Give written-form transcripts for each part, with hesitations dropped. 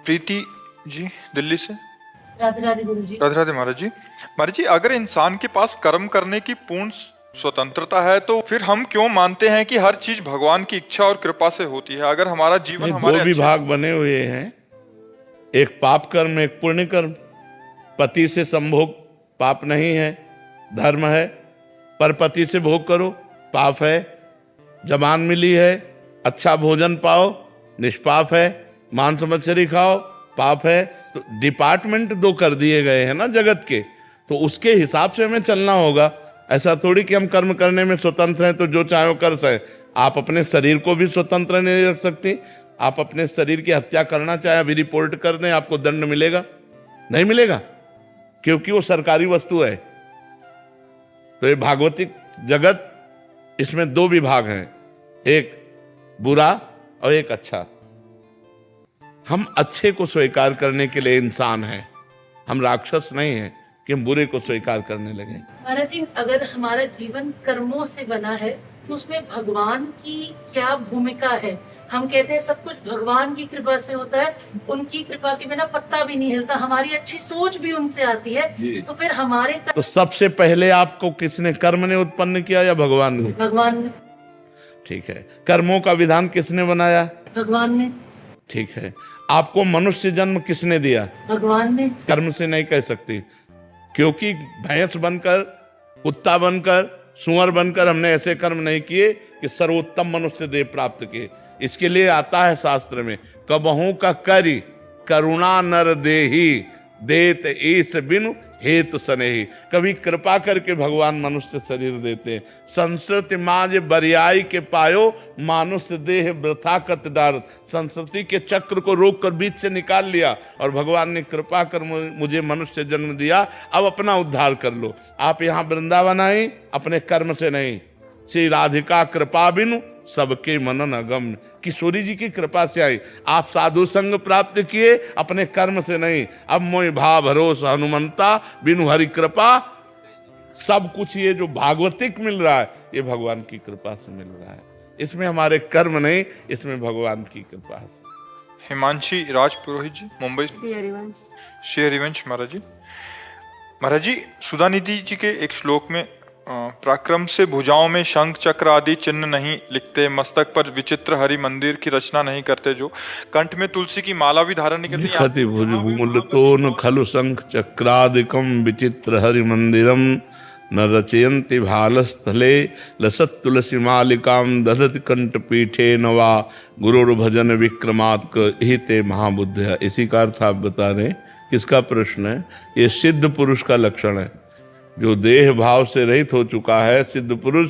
प्रीति जी दिल्ली से। राधे राधे गुरु जी। राधे राधे महाराज जी। महाराज जी, अगर इंसान के पास कर्म करने की पूर्ण स्वतंत्रता है तो फिर हम क्यों मानते हैं कि हर चीज भगवान की इच्छा और कृपा से होती है? अगर हमारा जीवन हमारे दो विभाग बने हुए हैं, एक पाप कर्म एक पुण्य कर्म। पति से संभोग पाप नहीं है, धर्म है। पर पति से भोग करो पाप है। जबान मिली है, अच्छा भोजन पाओ निष्पाप है। मांस मछली खाओ पाप है। तो डिपार्टमेंट दो कर दिए गए हैं ना जगत के, तो उसके हिसाब से हमें चलना होगा। ऐसा थोड़ी कि हम कर्म करने में स्वतंत्र हैं तो जो चाहे वो कर सके। आप अपने शरीर को भी स्वतंत्र नहीं रख सकती। आप अपने शरीर की हत्या करना चाहे अभी रिपोर्ट कर दें, आपको दंड मिलेगा? नहीं मिलेगा, क्योंकि वो सरकारी वस्तु है। तो ये भागवतिक जगत, इसमें दो विभाग हैं, एक बुरा और एक अच्छा। हम अच्छे को स्वीकार करने के लिए इंसान हैं, हम राक्षस नहीं हैं कि हम बुरे को स्वीकार करने लगे। महाराज जी, अगर हमारा जीवन कर्मों से बना है तो उसमें भगवान की क्या भूमिका है? हम कहते हैं सब कुछ भगवान की कृपा से होता है, उनकी कृपा के बिना पत्ता भी नहीं हिलता। हमारी अच्छी सोच भी उनसे आती है, तो फिर हमारे तो सबसे पहले आपको किसने, कर्म ने उत्पन्न किया या भगवान ने? भगवान ने। ठीक है। कर्मों का विधान किसने बनाया? भगवान ने। ठीक है। आपको मनुष्य जन्म किसने दिया? भगवान ने। कर्म से नहीं कह सकती, क्योंकि भैंस बनकर, कुत्ता बनकर, सुअर बनकर हमने ऐसे कर्म नहीं किए कि सर्वोत्तम मनुष्य देह प्राप्त किए। इसके लिए आता है शास्त्र में, कबहू का करी करुणा नर देही देत ईश बिनु हेतु सनेही। कभी कृपा करके भगवान मनुष्य शरीर देते हैं। संस्कृति माज बरियाई के पायो मानुष देह वृथा कत डारत। संस्कृति के चक्र को रोक कर बीच से निकाल लिया और भगवान ने कृपा कर मुझे मनुष्य जन्म दिया, अब अपना उद्धार कर लो। आप यहाँ वृंदावन आई अपने कर्म से नहीं, श्री राधिका कृपा बिनु सबके मनन अगम्य। किशोरी जी की कृपा से आई। आप साधु संग प्राप्त किए अपने कर्म से नहीं। अब मोहि भाव भरोसा हनुमंता बिनु हरि कृपा। सब कुछ ये जो भागवतिक मिल रहा है ये भगवान की कृपा से मिल रहा है। इसमें हमारे कर्म नहीं, इसमें भगवान की कृपा से। हिमांशी राज पुरोहित जी मुंबई। श्री हरिवंश महाराज जी। महाराज जी, सुधानिधि जी के एक श्लोक में पराक्रम से भुजाओं में शंख चक्र आदि चिन्ह नहीं लिखते, मस्तक पर विचित्र हरि मंदिर की रचना नहीं करते, जो कंठ में तुलसी की माला भी धारण नहीं करते, भुजमूलतोन खलु शंख चक्रादिकम विचित्र हरि मंदिरम न रचयन्ति भालस्थले लसत तुलसी मालिकाम दधत कंठ पीठे नवा गुरुर्भजन विक्रमात्क हिते महाबुद्ध। इसी का अर्थ आप बता रहे हैं। किसका प्रश्न है? ये सिद्ध पुरुष का लक्षण है, जो देह भाव से रहित हो चुका है। सिद्ध पुरुष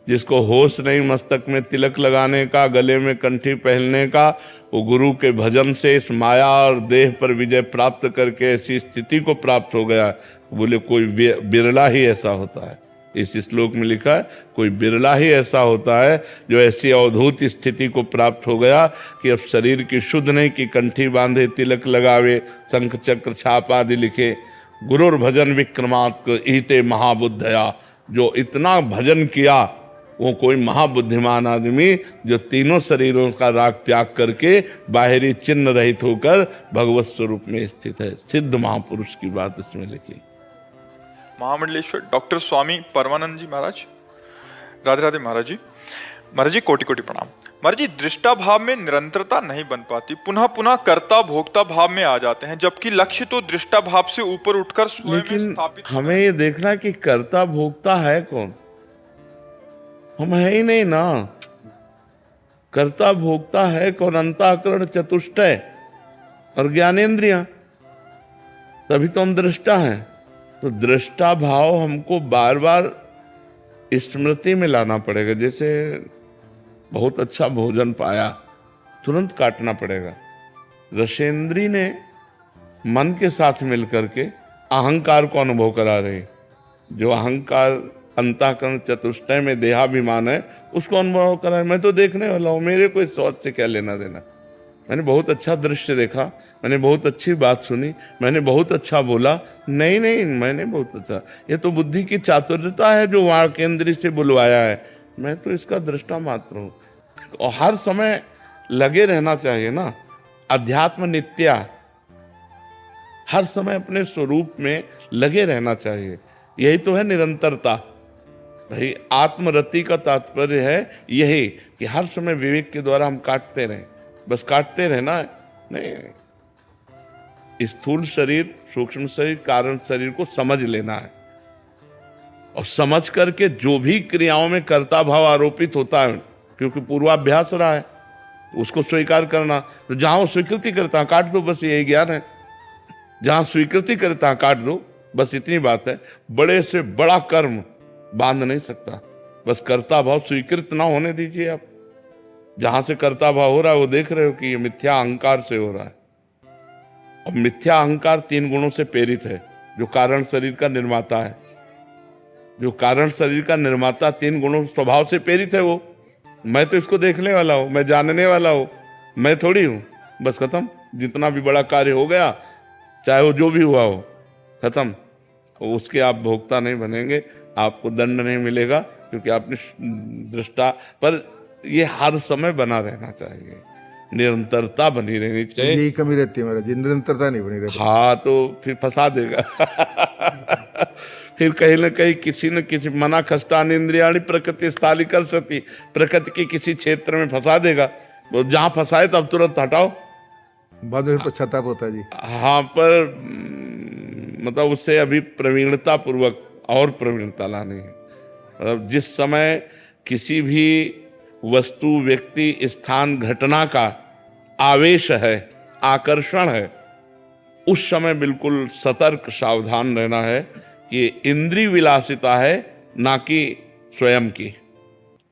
जिसको होश नहीं मस्तक में तिलक लगाने का, गले में कंठी पहनने का, वो गुरु के भजन से इस माया और देह पर विजय प्राप्त करके ऐसी स्थिति को प्राप्त हो गया। बोले कोई बिरला ही ऐसा होता है। इस श्लोक में लिखा है कोई बिरला ही ऐसा होता है जो ऐसी अवधूत स्थिति को प्राप्त हो गया कि अब शरीर की शुद्ध नहीं कि कंठी बांधे, तिलक लगावे, शंख चक्र छाप आदि लिखे। गुरुर भजन विक्रमात्क ईते महाबुद्धया। जो इतना भजन किया वो कोई महाबुद्धिमान आदमी जो तीनों शरीरों का राग त्याग करके बाहरी चिन्ह रहित होकर भगवत स्वरूप में स्थित है। सिद्ध महापुरुष की बात इसमें लिखी। महामंडलेश्वर डॉक्टर स्वामी परमानंद जी महाराज। राधे राधे महाराज जी। महाराज जी, कोटि कोटि प्रणाम। महाराज जी, दृष्टा भाव में निरंतरता नहीं बन पाती, पुनः पुनः कर्ता भोक्ता भाव में आ जाते हैं, जबकि लक्ष्य तो दृष्टा भाव से ऊपर उठकर स्वयं में स्थापित। हमें ये देखना कि कर्ता भोक्ता है कौन? हम है ही नहीं ना। कर्ता भोक्ता है कौन? अंतःकरण चतुष्टय और ज्ञानेंद्रियां, तभी तो हम दृष्टा हैं। तो दृष्टा भाव हमको बार बार स्मृति में लाना पड़ेगा। जैसे बहुत अच्छा भोजन पाया, तुरंत काटना पड़ेगा। रसेंद्री ने मन के साथ मिलकर के अहंकार को अनुभव करा रहे। जो अहंकार अंतःकरण चतुष्टय में देहाभिमान है उसको अनुभव करा। मैं तो देखने वाला हूँ, मेरे कोई सोच से क्या लेना देना। मैंने बहुत अच्छा दृश्य देखा, मैंने बहुत अच्छी बात सुनी, मैंने बहुत अच्छा बोला। नहीं नहीं, मैंने बहुत अच्छा, ये तो बुद्धि की चातुर्यता है जो वहाँ केंद्र से बुलवाया है। मैं तो इसका दृष्टा मात्र हूँ। और हर समय लगे रहना चाहिए ना। अध्यात्म नित्या हर समय अपने स्वरूप में लगे रहना चाहिए। यही तो है निरंतरता। भाई आत्मरति का तात्पर्य है यही कि हर समय विवेक के द्वारा हम काटते रहें, बस काटते रहना है नहीं। स्थूल शरीर, सूक्ष्म शरीर, कारण शरीर को समझ लेना है और समझ करके जो भी क्रियाओं में कर्ता भाव आरोपित होता है, क्योंकि पूर्वाभ्यास रहा है, उसको स्वीकार करना। तो जहां वो स्वीकृति करता है काट दो, बस यही ज्ञान है। जहां स्वीकृति करता है काट दो, बस इतनी बात है। बड़े से बड़ा कर्म बांध नहीं सकता, बस कर्ता भाव स्वीकृत ना होने दीजिए आप। जहां से कर्ता भाव हो रहा है वो देख रहे हो कि ये मिथ्या अहंकार से हो रहा है। और मिथ्या अहंकार 3 गुणों से प्रेरित है। जो कारण शरीर का निर्माता है, जो कारण शरीर का निर्माता 3 गुणों स्वभाव से प्रेरित है। वो मैं तो इसको देखने वाला हूं, मैं जानने वाला हूं, मैं थोड़ी हूं, बस खत्म। जितना भी बड़ा कार्य हो गया, चाहे वो जो भी हुआ हो, खत्म। उसके आप भोक्ता नहीं बनेंगे, आपको दंड नहीं मिलेगा, क्योंकि आपने दृष्टा। पर ये हर समय बना रहना चाहिए, निरंतरता बनी रहनी चाहिए। यही कमी रहती है महाराज, निरंतरता नहीं बनी रहती। हाँ, तो फिर फंसा देगा। फिर कहीं ना कहीं किसी न किसी मना खष्टान इंद्रियाणी प्रकृति स्थाली कर सकती, प्रकृति के किसी क्षेत्र में फंसा देगा। वो जहां फंसाए तब तुरंत हटाओ, बाद में पश्चाताप होता है जी। हाँ, पर मतलब उससे अभी प्रवीणता पूर्वक और प्रवीणता लानी है। मतलब जिस समय किसी भी वस्तु, व्यक्ति, स्थान, घटना का आवेश है, आकर्षण है, उस समय बिल्कुल सतर्क सावधान रहना है कि इंद्रिय विलासिता है, ना कि स्वयं की।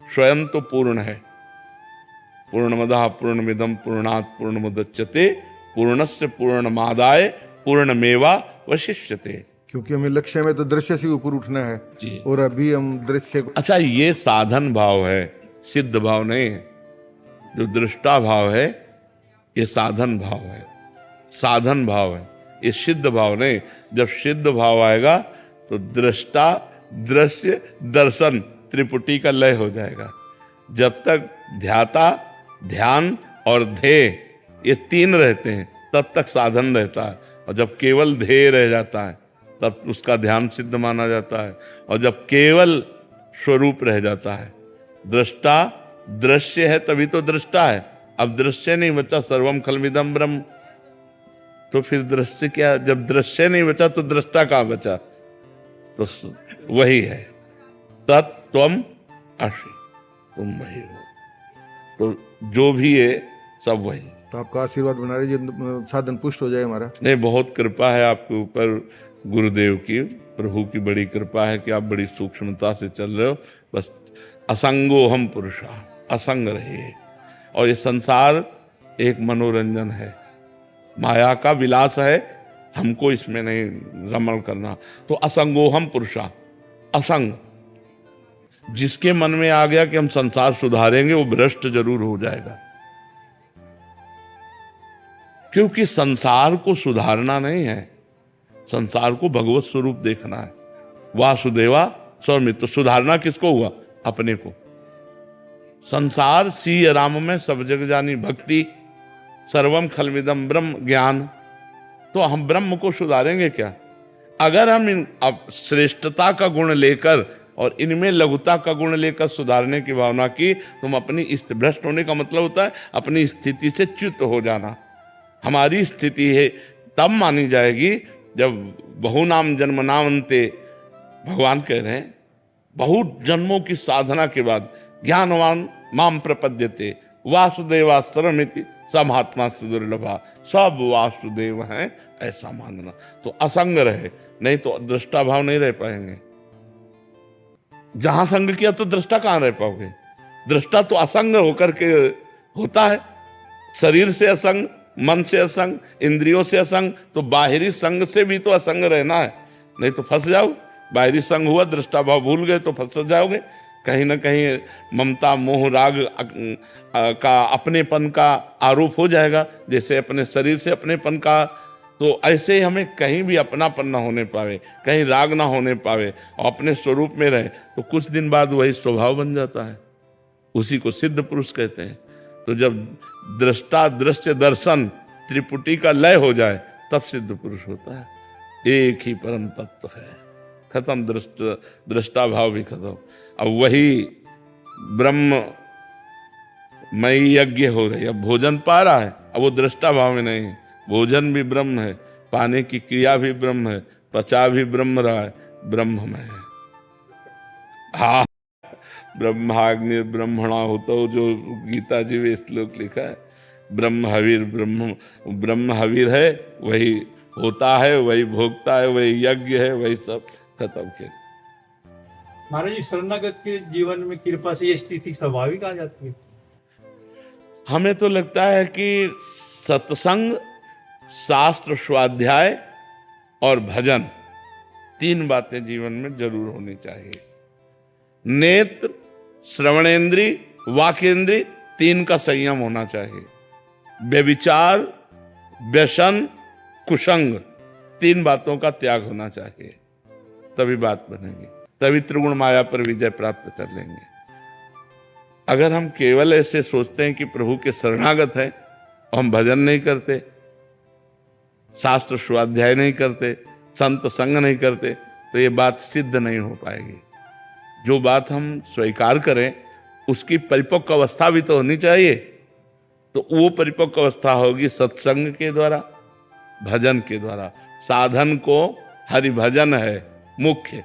स्वयं तो पूर्ण है। पूर्णमदः पूर्णमिदं पूर्णात् पूर्णमुदच्यते पूर्णस्य पूर्णमादाय पूर्णमेवावशिष्यते। क्योंकि हमें लक्ष्य में तो दृश्य से ऊपर उठना है जी। और अभी हम दृश्य को। अच्छा, ये साधन भाव है, सिद्ध भाव नहीं है। जो दृष्टा भाव है ये साधन भाव है, साधन भाव है, ये सिद्ध भाव नहीं। जब सिद्ध भाव आएगा तो दृष्टा, दृश्य, दर्शन त्रिपुटी का लय हो जाएगा। जब तक ध्याता, ध्यान और ध्येय ये 3 रहते हैं तब तक साधन रहता है। और जब केवल ध्येय रह जाता है तब उसका ध्यान सिद्ध माना जाता है। और जब केवल स्वरूप रह जाता है, दृष्टा दृश्य है तभी तो दृष्टा है। अब दृश्य नहीं बचा, सर्वम खलमिदम ब्रह्म, तो फिर दृश्य क्या? जब दृश्य नहीं बचा तो दृष्टा कहाँ बचा? तो वही है, तत्त्वम असि, तुम वही हो। तो जो भी है सब वही। तो आपका आशीर्वाद बना रही, साधन पुष्ट हो जाए हमारा। नहीं, बहुत कृपा है आपके ऊपर, गुरुदेव की, प्रभु की बड़ी कृपा है कि आप बड़ी सूक्ष्मता से चल रहे हो। बस असंगो हम पुरुषा, असंग रहिए। और ये संसार एक मनोरंजन है, माया का विलास है, हमको इसमें नहीं रमण करना। तो असंगोहम पुरुषा, असंग। जिसके मन में आ गया कि हम संसार सुधारेंगे वो भ्रष्ट जरूर हो जाएगा, क्योंकि संसार को सुधारना नहीं है, संसार को भगवत स्वरूप देखना है। वासुदेवा स्वमित। तो सुधारना किसको हुआ? अपने को। संसार सी राम में सब जग जानी भक्ति, सर्वम खलमिदम ब्रह्म ज्ञान। तो हम ब्रह्म को सुधारेंगे क्या? अगर हम इन अब श्रेष्ठता का गुण लेकर और इनमें लघुता का गुण लेकर सुधारने की भावना की, तुम अपनी भ्रष्ट होने का मतलब होता है अपनी स्थिति से च्युत हो जाना। हमारी स्थिति है तब मानी जाएगी जब बहुनाम जन्मनावन्ते, भगवान कह रहे हैं, बहुत जन्मों की साधना के बाद ज्ञानवान माम प्रपद्यते वासुदेवास्तरमिति सब महात्मा दुर्लभा, सब वासुदेव हैं ऐसा मानना। तो असंग रहे, नहीं तो दृष्टा भाव नहीं रह पाएंगे। जहां संग किया तो दृष्टा कहां रह पाओगे? दृष्टा तो असंग होकर के होता है, शरीर से असंग, मन से असंग, इंद्रियों से असंग। तो बाहरी संग से भी तो असंग रहना है, नहीं तो फंस जाओ। बाहरी संग हुआ, दृष्टा भाव भूल गए तो फंस जाओगे। कहीं ना कहीं ममता, मोह, राग का, अपनेपन का आरोप हो जाएगा, जैसे अपने शरीर से अपनेपन का। तो ऐसे ही हमें कहीं भी अपनापन ना होने पावे, कहीं राग ना होने पावे और अपने स्वरूप में रहे, तो कुछ दिन बाद वही स्वभाव बन जाता है। उसी को सिद्ध पुरुष कहते हैं। तो जब दृष्टा, दृश्य, दर्शन त्रिपुटी का लय हो जाए तब सिद्ध पुरुष होता है। एक ही परम तत्व है, खत्म, दृष्टा भाव भी खत्म। अब वही ब्रह्म मई यज्ञ हो रही, अब भोजन पा रहा है, अब वो दृष्टा भाव में नहीं है, भोजन भी ब्रह्म है, पाने की क्रिया भी ब्रह्म है, पचा भी ब्रह्म रहा है, ब्रह्म में है। हाँ, ब्रह्माग्नि ब्रह्मणा होता, जो गीता जी में श्लोक लिखा है, ब्रह्म हवीर है, वही होता है, वही भोगता है, वही यज्ञ है, वही सब खत्म किया। महाराज जी, शरणागत के जीवन में कृपा से ये स्थिति स्वाभाविक आ जाती है। हमें तो लगता है कि सत्संग, शास्त्र स्वाध्याय और भजन, 3 बातें जीवन में जरूर होनी चाहिए। नेत्र, श्रवणेंद्री, वाकेंद्री, 3 का संयम होना चाहिए। व्यभिचार, व्यसन, कुसंग, 3 बातों का त्याग होना चाहिए, तभी बात बनेगी, तभी त्रिगुण माया पर विजय प्राप्त कर लेंगे। अगर हम केवल ऐसे सोचते हैं कि प्रभु के शरणागत हैं और हम भजन नहीं करते, शास्त्र स्वाध्याय नहीं करते, संत संग नहीं करते, तो ये बात सिद्ध नहीं हो पाएगी। जो बात हम स्वीकार करें उसकी परिपक्व अवस्था भी तो होनी चाहिए। तो वो परिपक्व अवस्था होगी सत्संग के द्वारा, भजन के द्वारा। साधन को हरि भजन है मुख्य,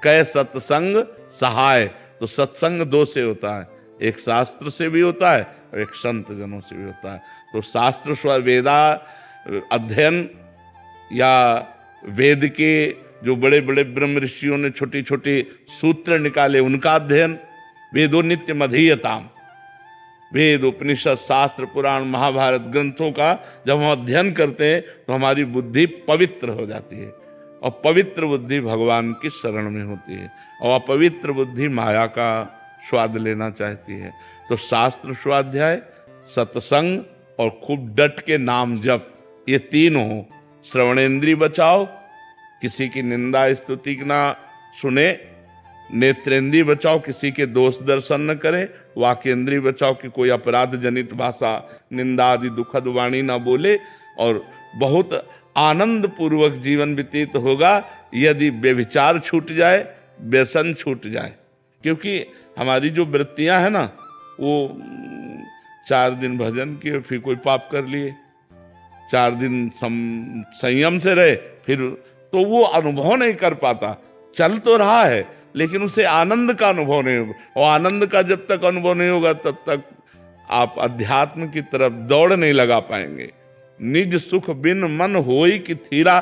कै सत्संग सहाय। तो सत्संग 2 से होता है, एक शास्त्र से भी होता है और एक संत जनों से भी होता है। तो शास्त्र वेदा अध्ययन या वेद के जो बड़े बड़े ब्रह्म ऋषियों ने छोटे छोटे सूत्र निकाले, उनका अध्ययन। वेदो नित्य मधीयताम, वेद उपनिषद शास्त्र पुराण महाभारत ग्रंथों का जब हम अध्ययन करते हैं तो हमारी बुद्धि पवित्र हो जाती है, और पवित्र बुद्धि भगवान की शरण में होती है, और अपवित्र बुद्धि माया का स्वाद लेना चाहती है। तो शास्त्र स्वाध्याय, सत्संग और खूब डट के नाम जप, ये 3 हो। श्रवणेंद्री बचाओ, किसी की निंदा स्तुति ना सुने। नेत्रेंद्री बचाओ, किसी के दोष दर्शन न करे। वाकेंद्री बचाओ कि कोई अपराध जनित भाषा, निंदा आदि दुखद वाणी ना बोले। और बहुत आनंद पूर्वक जीवन व्यतीत होगा यदि व्यभिचार छूट जाए, व्यसन छूट जाए। क्योंकि हमारी जो वृत्तियां हैं ना, वो 4 दिन भजन किए फिर कोई पाप कर लिए, 4 दिन संयम से रहे, फिर तो वो अनुभव नहीं कर पाता। चल तो रहा है लेकिन उसे आनंद का अनुभव नहीं होगा, और आनंद का जब तक अनुभव नहीं होगा तब तक आप अध्यात्म की तरफ दौड़ नहीं लगा पाएंगे। निज सुख बिन मन होई कि थीरा।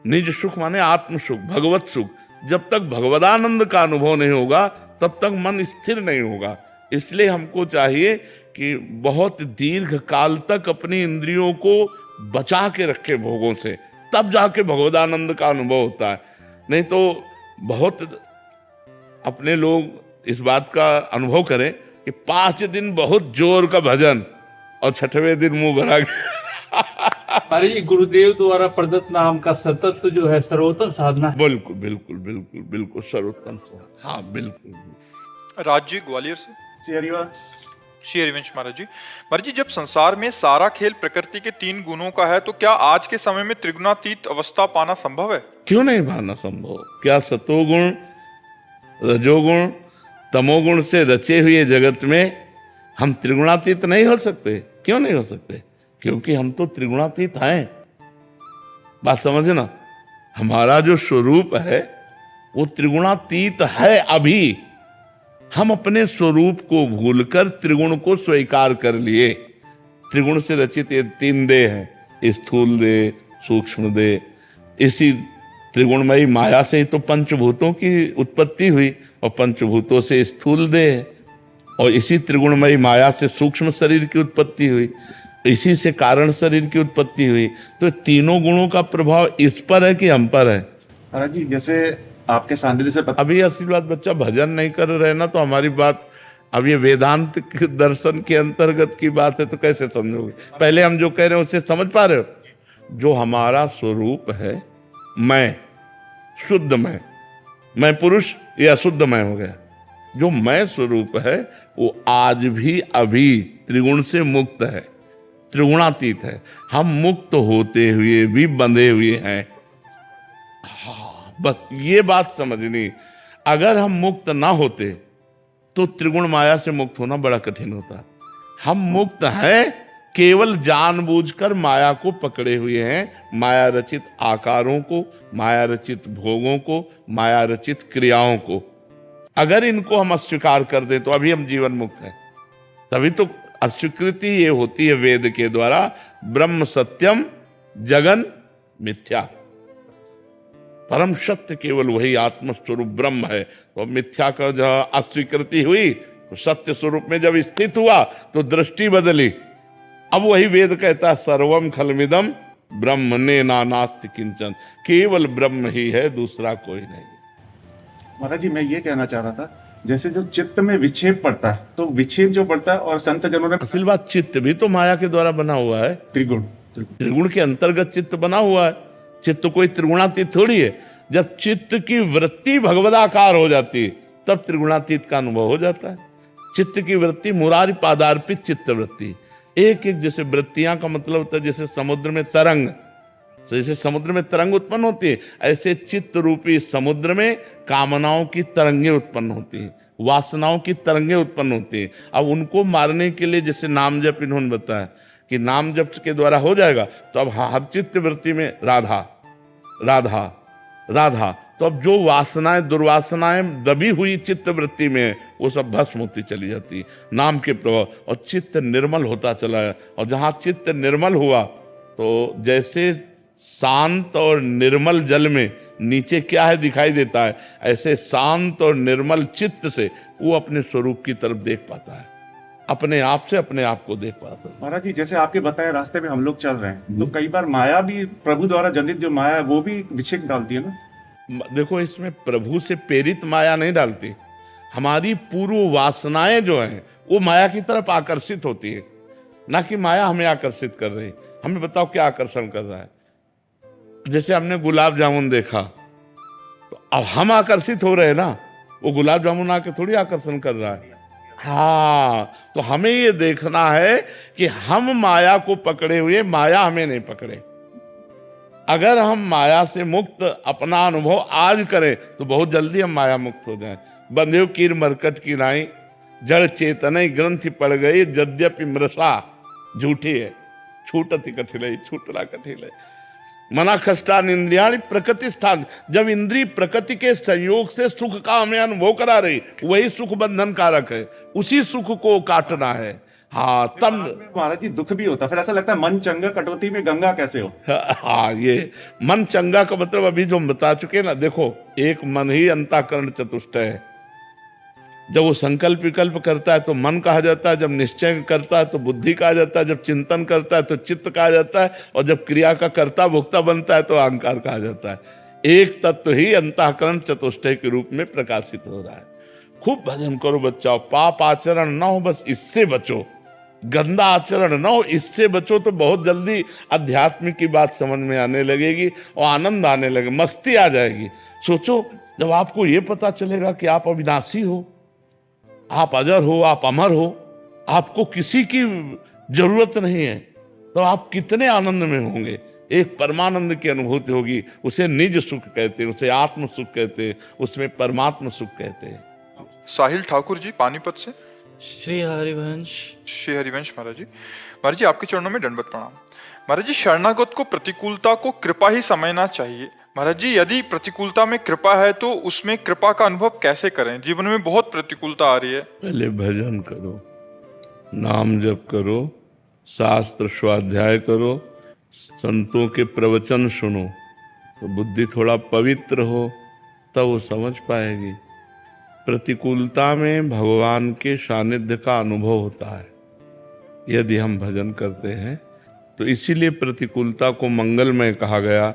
निज सुख माने आत्म सुख, भगवत सुख। जब तक भगवदानंद का अनुभव नहीं होगा तब तक मन स्थिर नहीं होगा। इसलिए हमको चाहिए कि बहुत दीर्घ काल तक अपनी इंद्रियों को बचा के रखे भोगों से, तब जाके भगवदानंद का अनुभव होता है। नहीं तो बहुत अपने लोग इस बात का अनुभव करें कि 5 दिन बहुत जोर का भजन और 6वें दिन मुंह भरा अरे ये गुरुदेव द्वारा प्रदत्त नाम का सतत जो है सर्वोत्तम साधना। बिल्कुल बिल्कुल बिल्कुल बिल्कुल सर्वोत्तम साधना। हाँ बिल्कुल। राज्य ग्वालियर से श्री हरिवंश महाराज जी। महाराज जी, जब संसार में सारा खेल प्रकृति के 3 गुणों का है तो क्या आज के समय में त्रिगुणातीत अवस्था पाना संभव है? क्यों नहीं पाना संभव? क्या सतोगुण रजोगुण तमोगुण से रचे हुए जगत में हम त्रिगुणातीत नहीं हो सकते? क्यों नहीं हो सकते? क्योंकि हम तो त्रिगुणातीत हैं। बात समझना, हमारा जो स्वरूप है वो त्रिगुणातीत है। अभी हम अपने स्वरूप को भूलकर त्रिगुण को स्वीकार कर लिए। त्रिगुण से रचित ये 3 देह हैं, स्थूल देह, सूक्ष्म देह। इसी त्रिगुणमयी माया से ही तो पंचभूतों की उत्पत्ति हुई, और पंचभूतों से स्थूल देह, और इसी त्रिगुणमयी माया से सूक्ष्म शरीर की उत्पत्ति हुई, इसी से कारण शरीर की उत्पत्ति हुई। तो 3 गुणों का प्रभाव इस पर है कि हम पर है? महाराज जी, जैसे आपके सानिध्य से अभी असली बात, बच्चा भजन नहीं कर रहे ना, तो हमारी बात अब ये वेदांत दर्शन के अंतर्गत की बात है तो कैसे समझोगे? पहले हम जो कह रहे हैं उससे समझ पा रहे हो? जो हमारा स्वरूप है, मैं शुद्ध मैं पुरुष या अशुद्ध मैं हो गया। जो मैं स्वरूप है वो आज भी अभी त्रिगुण से मुक्त है। त्रिगुणातीत है। हम मुक्त होते हुए भी बंधे हुए हैं। हाँ, बस ये बात समझनी। अगर हम मुक्त ना होते तो त्रिगुण माया से मुक्त होना बड़ा कठिन होता। हम मुक्त हैं, केवल जानबूझकर माया को पकड़े हुए हैं, माया रचित आकारों को, माया रचित भोगों को, माया रचित क्रियाओं को। अगर इनको हम अस्वीकार कर दें तो अभी हम जीवन मुक्त हैं। तभी तो अस्वीकृति ये होती है वेद के द्वारा, ब्रह्म सत्यम जगन मिथ्या। परम सत्य केवल वही आत्मस्वरूप ब्रह्म है। तो मिथ्या का जो अस्वीकृति हुई तो सत्य स्वरूप में जब स्थित हुआ तो दृष्टि बदली। अब वही वेद कहता है सर्वम खलमिदम ब्रह्म ने नास्ति किंचन, केवल ब्रह्म ही है, दूसरा कोई नहीं। महाराज जी मैं ये कहना चाह रहा था, जैसे जो चित्त में विक्षेप पड़ता है, तो विक्षेप जो पड़ता है और संत जनों ने असल बात, चित्त भी तो माया के द्वारा बना हुआ है। त्रिगुण त्रिगुण के अंतर्गत चित्त बना हुआ है। चित्त कोई त्रिगुणातीत थोड़ी है। जब चित्त की वृत्ति भगवदाकार हो जाती है तब त्रिगुणातीत का अनुभव हो जाता है। चित्त की वृत्ति मुरारी पादार्पित चित्त वृत्ति, एक एक जैसे वृत्तियां का मतलब होता है जैसे समुद्र में तरंग, जैसे समुद्र में तरंग उत्पन्न होती है, ऐसे चित्त रूपी समुद्र में कामनाओं की तरंगें उत्पन्न होती हैं, वासनाओं की तरंगें उत्पन्न होती हैं। अब उनको मारने के लिए जैसे नाम जप इन्होंने बताया कि नाम जप के द्वारा हो जाएगा, तो अब हर चित्त वृत्ति में राधा राधा राधा, तो अब जो वासनाएं दुर्वासनाएं दबी हुई चित्त वृत्ति में वो सब भस्म होती चली जाती है नाम के प्रभाव, और चित्त निर्मल होता चला है। और जहां चित्त निर्मल हुआ तो जैसे शांत और निर्मल जल में नीचे क्या है दिखाई देता है, ऐसे शांत और निर्मल चित्त से वो अपने स्वरूप की तरफ देख पाता है, अपने आप से अपने आप को देख पाता है। महाराज जी जैसे आपके बताए रास्ते में हम लोग चल रहे हैं, तो कई बार माया भी, प्रभु द्वारा जनित जो माया है वो भी विक्षेप डालती है ना। देखो, इसमें प्रभु से प्रेरित माया नहीं डालती। हमारी पूर्व वासनाएं जो हैं वो माया की तरफ आकर्षित होती है, ना कि माया हमें आकर्षित कर रही। हमें बताओ क्या आकर्षण कर रहा है। जैसे हमने गुलाब जामुन देखा तो अब हम आकर्षित हो रहे हैं ना, वो गुलाब जामुन आके थोड़ी आकर्षण कर रहा है। हाँ, तो हमें ये देखना है कि हम माया को पकड़े हुए, माया हमें नहीं पकड़े। अगर हम माया से मुक्त अपना अनुभव आज करें तो बहुत जल्दी हम माया मुक्त हो जाएं। बंधे कीर मरकट की नाई, जड़ चेतन ग्रंथि पड़ गई, यद्यपि मृषा झूठी है, छूटति कठिल, छूटना कठिल। मना खष्टान इंद्रियाणि प्रकृति स्थान, जब इंद्री प्रकृति के संयोग से सुख का हमें अनुभव करा रही, वही सुख बंधन कारक है, उसी सुख को काटना है। हाँ, तब महाराज जी दुख भी होता, फिर ऐसा लगता है मन चंगा कटौती में गंगा कैसे हो। हाँ, ये मन चंगा का मतलब अभी जो हम बता चुके ना। देखो, एक मन ही अंतःकरण चतुष्ट है। जब वो संकल्प विकल्प करता है तो मन कहा जाता है, जब निश्चय करता है तो बुद्धि कहा जाता है, जब चिंतन करता है तो चित्त कहा जाता है, और जब क्रिया का कर्ता भोक्ता बनता है तो अहंकार कहा जाता है। एक तत्व ही अंतःकरण चतुष्टय के रूप में प्रकाशित हो रहा है। खूब भजन करो बच्चों, पाप आचरण ना हो, बस इससे बचो, गंदा आचरण ना हो, इससे बचो, तो बहुत जल्दी अध्यात्म की बात समझ में आने लगेगी और आनंद आने लगे, मस्ती आ जाएगी। सोचो, जब आपको ये पता चलेगा कि आप अविनाशी हो, आप अजर हो, आप अमर हो, आपको किसी की जरूरत नहीं है, तो आप कितने आनंद में होंगे। एक परमानंद की अनुभूति होगी। उसे निज सुख कहते हैं, उसे आत्म सुख कहते हैं, उसमें परमात्म सुख कहते हैं। साहिल ठाकुर जी पानीपत से। श्री हरिवंश। श्री हरिवंश महाराज जी। महाराज जी, आपके चरणों में दंडवत प्रणाम। महाराज जी, शरणागत को प्रतिकूलता को कृपा ही समझना चाहिए। महाराज जी, यदि प्रतिकूलता में कृपा है तो उसमें कृपा का अनुभव कैसे करें? जीवन में बहुत प्रतिकूलता आ रही है। पहले भजन करो, नाम जप करो, शास्त्र स्वाध्याय करो, संतों के प्रवचन सुनो, तो बुद्धि थोड़ा पवित्र हो तब वो समझ पाएगी। प्रतिकूलता में भगवान के सानिध्य का अनुभव होता है यदि हम भजन करते हैं। तो इसीलिए प्रतिकूलता को मंगलमय कहा गया,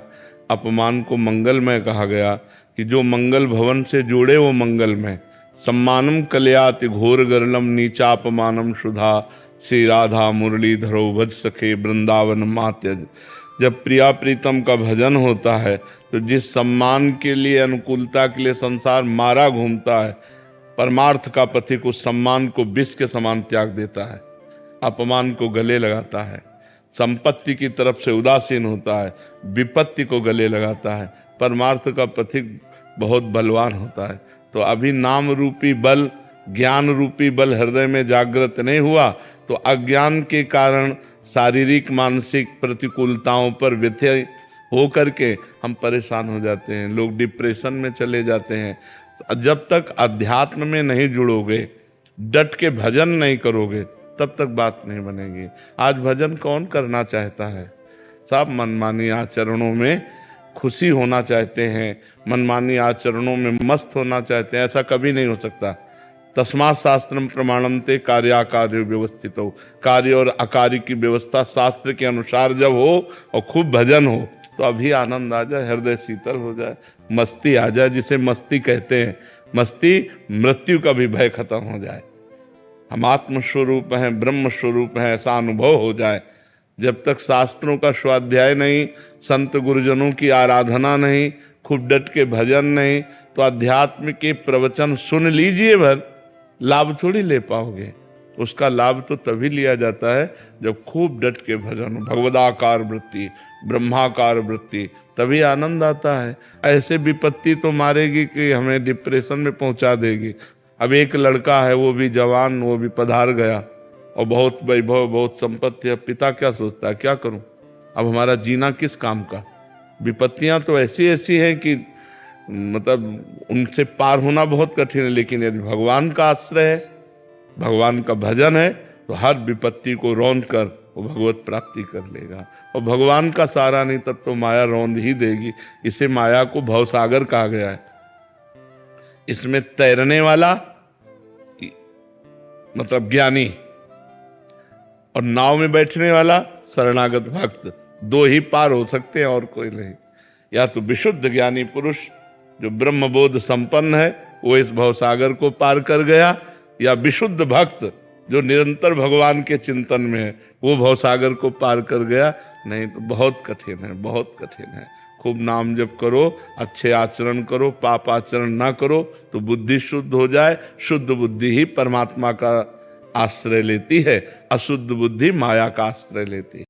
अपमान को मंगलमय कहा गया, कि जो मंगल भवन से जुड़े वो मंगलमय। सम्मानम कल्याति घोर गरलम नीचापमानम सुधा, श्री राधा मुरलीधरो भज सखे वृंदावन मात्यज। जब प्रिया प्रीतम का भजन होता है तो जिस सम्मान के लिए, अनुकूलता के लिए संसार मारा घूमता है, परमार्थ का पथिक उस सम्मान को विष के समान त्याग देता है, अपमान को गले लगाता है। संपत्ति की तरफ से उदासीन होता है, विपत्ति को गले लगाता है। परमार्थ का पथिक बहुत बलवान होता है। तो अभी नाम रूपी बल, ज्ञान रूपी बल हृदय में जागृत नहीं हुआ तो अज्ञान के कारण शारीरिक मानसिक प्रतिकूलताओं पर व्यथय हो करके हम परेशान हो जाते हैं, लोग डिप्रेशन में चले जाते हैं। जब तक अध्यात्म में नहीं जुड़ोगे, डट के भजन नहीं करोगे, तब तक बात नहीं बनेगी। आज भजन कौन करना चाहता है? सब मनमानी आचरणों में खुशी होना चाहते हैं, मनमानी आचरणों में मस्त होना चाहते हैं। ऐसा कभी नहीं हो सकता। तस्मात् शास्त्रम प्रमाणन्ते कार्याकार्य व्यवस्थित हो। कार्य और अकार्य की व्यवस्था शास्त्र के अनुसार जब हो और खूब भजन हो तो अभी आनंद आ जाए, हृदय शीतल हो जाए, मस्ती आ जाए, जिसे मस्ती कहते हैं। मस्ती, मृत्यु का भी भय खत्म हो जाए। हम आत्म स्वरूप हैं, ब्रह्म स्वरूप हैं, ऐसा अनुभव हो जाए। जब तक शास्त्रों का स्वाध्याय नहीं, संत गुरुजनों की आराधना नहीं, खूब डट के भजन नहीं, तो अध्यात्म के प्रवचन सुन लीजिए भर, लाभ थोड़ी ले पाओगे। उसका लाभ तो तभी लिया जाता है जब खूब डट के भजन हो, भगवदाकार वृत्ति, ब्रह्माकार वृत्ति, तभी आनंद आता है। ऐसे विपत्ति तो मारेगी कि हमें डिप्रेशन में पहुंचा देगी। अब एक लड़का है, वो भी जवान, वो भी पधार गया और बहुत वैभव, बहुत संपत्ति है। पिता क्या सोचता है, क्या करूं, अब हमारा जीना किस काम का? विपत्तियां तो ऐसी ऐसी हैं कि मतलब उनसे पार होना बहुत कठिन है। लेकिन यदि भगवान का आश्रय है, भगवान का भजन है, तो हर विपत्ति को रौंद कर वो भगवत प्राप्ति कर लेगा। और भगवान का सहारा नहीं तब तो माया रौंद ही देगी। इसे माया को भवसागर कहा गया है। इसमें तैरने वाला मतलब ज्ञानी और नाव में बैठने वाला शरणागत भक्त, दो ही पार हो सकते हैं और कोई नहीं। या तो विशुद्ध ज्ञानी पुरुष जो ब्रह्मबोध संपन्न है वो इस भवसागर को पार कर गया, या विशुद्ध भक्त जो निरंतर भगवान के चिंतन में है वो भवसागर को पार कर गया। नहीं तो बहुत कठिन है, बहुत कठिन है। खूब नाम जप करो, अच्छे आचरण करो, पाप आचरण ना करो तो बुद्धि शुद्ध हो जाए। शुद्ध बुद्धि ही परमात्मा का आश्रय लेती है, अशुद्ध बुद्धि माया का आश्रय लेती है।